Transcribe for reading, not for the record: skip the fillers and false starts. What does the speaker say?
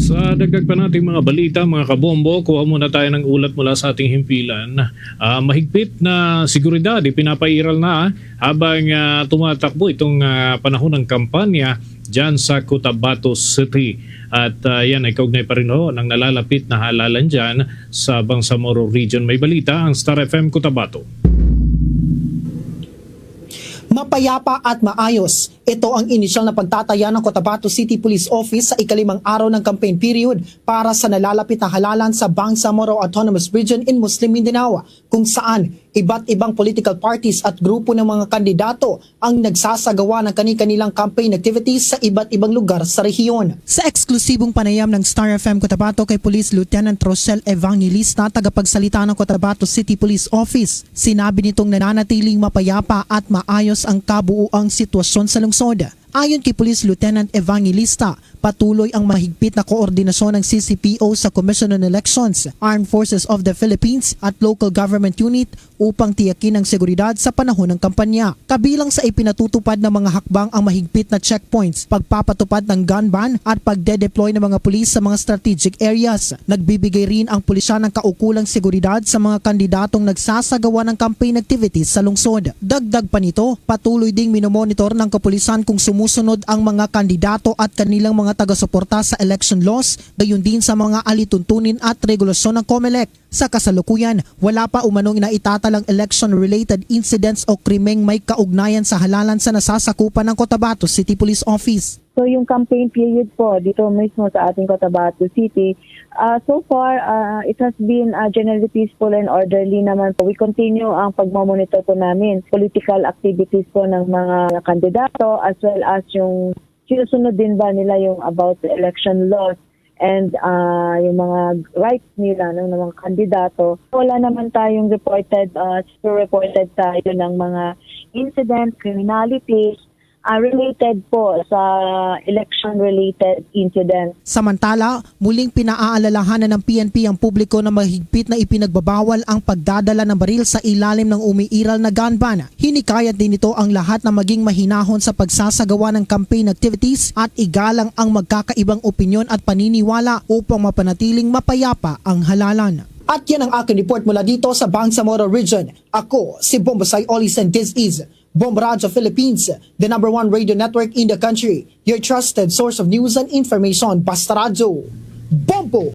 Sa dagdag pa nating mga balita, mga kabombo, kuha muna tayo ng ulat mula sa ating himpilan. Mahigpit na seguridad ipinapairal na habang tumatakbo itong panahon ng kampanya dyan sa Cotabato City. At yan ay kaugnay pa rin ng nalalapit na halalan dyan sa Bangsamoro Region. May balita ang Star FM Cotabato. Mapayapa at maayos. Ito ang inisyal na pagtataya ng Cotabato City Police Office sa ikalimang araw ng campaign period para sa nalalapit na halalan sa Bangsamoro Autonomous Region in Muslim Mindanao, kung saan iba't ibang political parties at grupo ng mga kandidato ang nagsasagawa ng kani-kanilang campaign activities sa iba't ibang lugar sa rehiyon. Sa eksklusibong panayam ng Star FM Cotabato kay Police Lieutenant Rosel Evangelista, tagapagsalita ng Cotabato City Police Office, sinabi nitong nananatiling mapayapa at maayos ang kabuuang sitwasyon sa lungsod. Ayon kay Police Lieutenant Evangelista, patuloy ang mahigpit na koordinasyon ng CCPO sa Commission on Elections, Armed Forces of the Philippines at local government unit upang tiyakin ang seguridad sa panahon ng kampanya. Kabilang sa ipinatutupad ng mga hakbang ang mahigpit na checkpoints, pagpapatupad ng gun ban at pagde-deploy ng mga pulis sa mga strategic areas. Nagbibigay rin ang pulisya ng kaukulang seguridad sa mga kandidatong nagsasagawa ng campaign activities sa lungsod. Dagdag pa nito, patuloy ding minomonitor ng kapulisan kung sumusunod ang mga kandidato at kanilang mga taga-suporta sa election laws, gayon din sa mga alituntunin at regulasyon ng COMELEC. Sa kasalukuyan, wala pa umanong inaitatalang election-related incidents o krimeng may kaugnayan sa halalan sa nasasakupan ng Cotabato City Police Office. So yung campaign period po dito mismo sa ating Cotabato City, so far it has been generally peaceful and orderly naman po. We continue ang pagmamonitor po namin, political activities po ng mga kandidato as well as yung sinusunod din ba nila yung about the election laws and yung mga rights nila ng mga kandidato. Wala naman tayong reported tayo ng mga incident, criminality, related po sa election-related incident. Samantala, muling pinaaalalahanan ng PNP ang publiko na mahigpit na ipinagbabawal ang pagdadala ng baril sa ilalim ng umiiral na gun ban. Hinikayat din ito ang lahat na maging mahinahon sa pagsasagawa ng campaign activities at igalang ang magkakaibang opinyon at paniniwala upang mapanatiling mapayapa ang halalan. At yan ang aking report mula dito sa Bangsamoro Region. Ako si Bombasay Olis and this is Bomba Radio Philippines, the #1 radio network in the country. Your trusted source of news and information. Basta Radio. Bombo!